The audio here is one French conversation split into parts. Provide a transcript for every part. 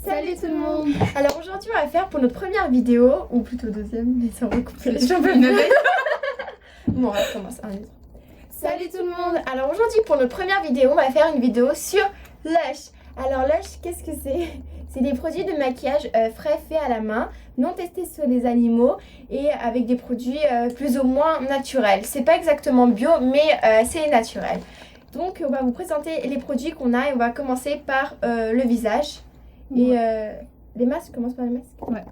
Salut tout le monde. Alors aujourd'hui on va faire pour notre première vidéo, ou plutôt deuxième, mais ça recoupe les cheveux. Bon, on recommence. Salut tout le monde. Alors aujourd'hui pour notre première vidéo, on va faire une vidéo sur Lush. Alors Lush, qu'est-ce que c'est? C'est des produits de maquillage frais faits à la main, non testés sur les animaux et avec des produits plus ou moins naturels. C'est pas exactement bio, mais c'est naturel. Donc on va vous présenter les produits qu'on a et on va commencer par le visage. Et les masques, commence par les masques. Ouais.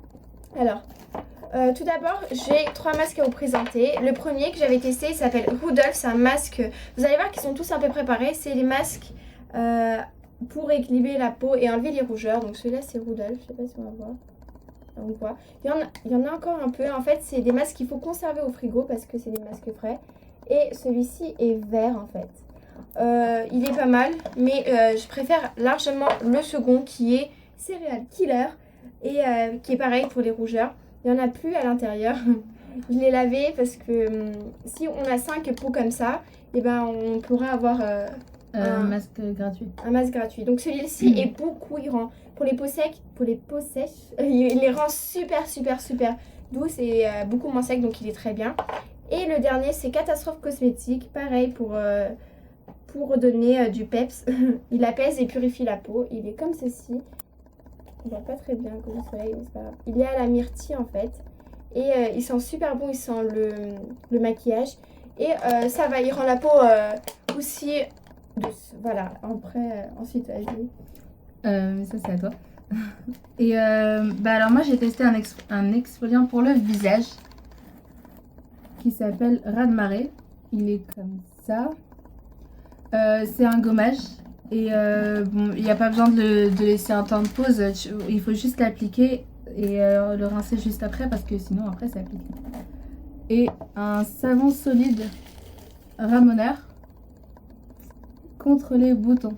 Alors, tout d'abord, j'ai 3 masques à vous présenter. Le premier que j'avais testé, il s'appelle Rudolph. C'est un masque, vous allez voir qu'ils sont tous un peu préparés. C'est les masques pour équilibrer la peau et enlever les rougeurs. Donc celui-là, c'est Rudolph. Je sais pas si on va voir. On voit. Il y en a encore un peu. En fait, c'est des masques qu'il faut conserver au frigo parce que c'est des masques frais. Et celui-ci est vert en fait. Il est pas mal, mais je préfère largement le second qui est Cereal Killer et qui est pareil pour les rougeurs. Il n'y en a plus à l'intérieur. Je l'ai lavé parce que si on a 5 pots comme ça, et ben on pourra avoir un masque gratuit. Un masque gratuit. Donc celui-ci est beaucoup, il rend pour les peaux sèches, il les rend super douces et beaucoup moins secs, donc il est très bien. Et le dernier c'est Catastrophe Cosmétique, pareil pour redonner du peps. Il apaise et purifie la peau. Il est comme ceci. On voit pas très bien comme le soleil, mais c'est pas grave. Il est à la myrtille en fait. Et il sent super bon, il sent le maquillage. Et ça va, il rend la peau aussi douce. Voilà, après, ensuite, vas-y. Ça c'est à toi. Et alors moi j'ai testé un exfoliant pour le visage qui s'appelle Raz de marée. Il est comme ça. C'est un gommage et bon, il n'y a pas besoin de laisser un temps de pause, il faut juste l'appliquer et le rincer juste après parce que sinon après ça pique. Et un savon solide ramoneur contre les boutons.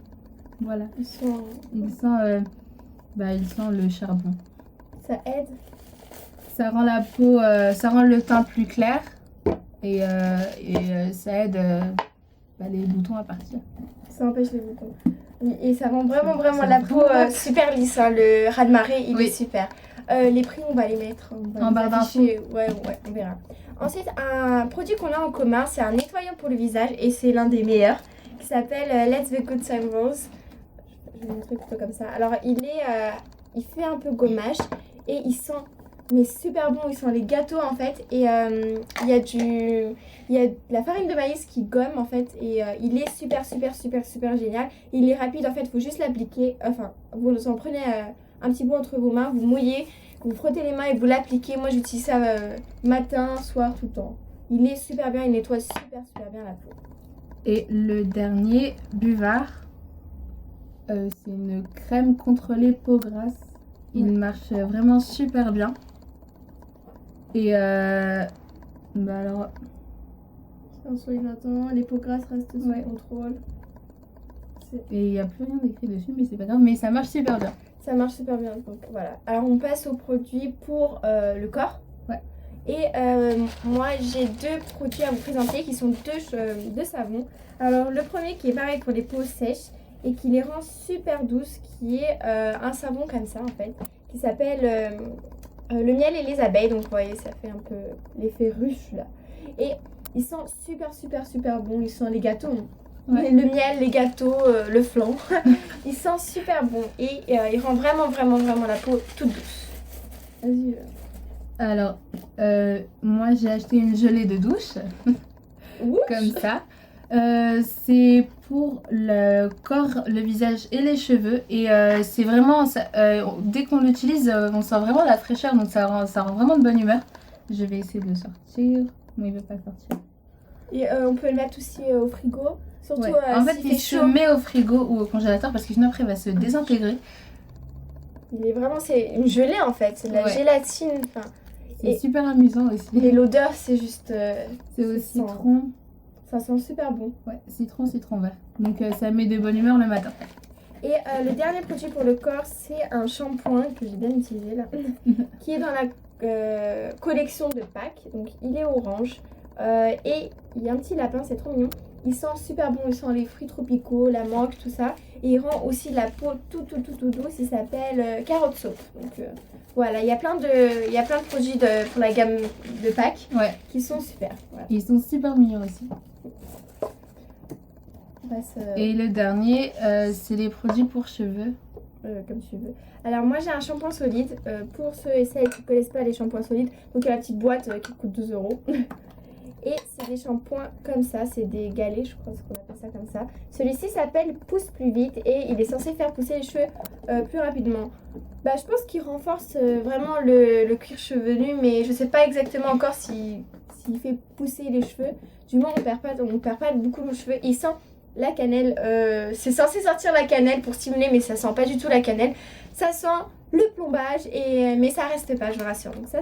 Voilà. Il sent le charbon. Ça aide. Ça rend la peau, ça rend le teint plus clair et ça aide les boutons à partir. Ça empêche les boutons. Et ça rend vraiment la peau super lisse. Hein. Le raz de marée, il est super. Les prix, on va les mettre en barre d'infos. Ouais, on verra. Ensuite, un produit qu'on a en commun, c'est un nettoyant pour le visage et c'est l'un des meilleurs qui s'appelle Let's the Good Time Rose. Je vais vous montrer plutôt comme ça. Alors, il fait un peu gommage et il sent super bon. Il sent les gâteaux en fait et il y a de la farine de maïs qui gomme en fait et il est super génial. Il est rapide en fait, il faut juste l'appliquer. Enfin, vous en prenez un petit bout entre vos mains, vous mouillez, vous frottez les mains et vous l'appliquez. Moi j'utilise ça matin, soir, tout le temps. Il est super bien, il nettoie super bien la peau. Et le dernier, Buvard, c'est une crème contre les peaux grasses. Il marche vraiment super bien. Et alors... Sur les attends, les peaux grasses restent sous contrôle. Et il n'y a plus rien d'écrit dessus, mais c'est pas grave, mais ça marche super bien. Ça marche super bien, donc voilà. Alors on passe aux produits pour le corps. Ouais. Et moi j'ai 2 produits à vous présenter qui sont deux savons. Alors le premier qui est pareil pour les peaux sèches et qui les rend super douces, qui est un savon comme ça en fait, qui s'appelle le miel et les abeilles. Donc vous voyez, ça fait un peu l'effet ruche là. Et il sent super bon, il sent les gâteaux. Ouais. Le miel, les gâteaux, le flan. Il sent super bon et il rend vraiment la peau toute douce. Vas-y. Alors, moi j'ai acheté une gelée de douche. Comme ça. C'est pour le corps, le visage et les cheveux. Et c'est vraiment, dès qu'on l'utilise, on sent vraiment la fraîcheur. Donc ça rend vraiment de bonne humeur. Je vais essayer de le sortir. Non, il ne veut pas sortir. Et on peut le mettre aussi au frigo. Surtout en fait, il se met au frigo ou au congélateur parce que sinon après il va se désintégrer. C'est une gelée en fait, c'est de la gélatine. C'est super amusant aussi. Et l'odeur, c'est juste... c'est au citron. Ça sent super bon. Ouais, citron vert. Donc ça met de bonne humeur le matin. Et le dernier produit pour le corps, c'est un shampoing que j'ai bien utilisé là, qui est dans la collection de Pâques. Donc il est orange et il y a un petit lapin, c'est trop mignon. Il sent super bon, il sent les fruits tropicaux, la mangue, tout ça. Et il rend aussi la peau tout douce. Il s'appelle Carotte Soap. Donc voilà, il y a plein de produits pour la gamme de Pâques Ouais. qui sont super. Voilà. Ils sont super mignons aussi. On passe, Et le dernier, c'est les produits pour cheveux. comme tu veux. Alors moi j'ai un shampoing solide. Pour ceux et celles qui ne connaissent pas les shampoings solides, donc il y a la petite boîte qui coûte 2 €. Et c'est des shampoings comme ça, c'est des galets, je crois qu'on appelle ça comme ça. Celui-ci s'appelle Pousse plus vite et il est censé faire pousser les cheveux plus rapidement. Bah, je pense qu'il renforce vraiment le cuir chevelu, mais je sais pas exactement encore s'il fait pousser les cheveux. Du moins, on perd pas beaucoup nos cheveux. Il sent la cannelle, c'est censé sortir la cannelle pour stimuler, mais ça sent pas du tout la cannelle. Ça sent le plombage, mais ça reste pas, je vous rassure. Donc ça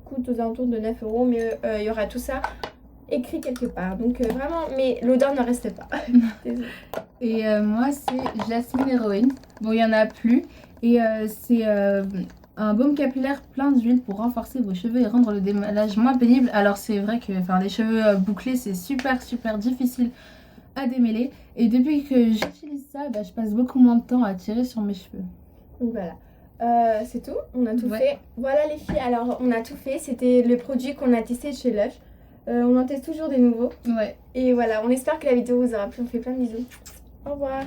coûte aux alentours de 9 €, mais il y aura tout ça écrit quelque part, donc vraiment, mais l'odeur ne reste pas. Désolée. Et moi, c'est Jasmine Héroïne. Bon, il y en a plus. Et c'est un baume capillaire plein d'huile pour renforcer vos cheveux et rendre le démêlage moins pénible. Alors, c'est vrai que les cheveux bouclés, c'est super difficile à démêler. Et depuis que j'utilise ça, bah, je passe beaucoup moins de temps à tirer sur mes cheveux. Donc voilà. C'est tout, on a tout fait. Voilà les filles, alors on a tout fait. C'était le produit qu'on a testé chez Lush. On en teste toujours des nouveaux. Ouais. Et voilà, on espère que la vidéo vous aura plu. On fait plein de bisous. Au revoir.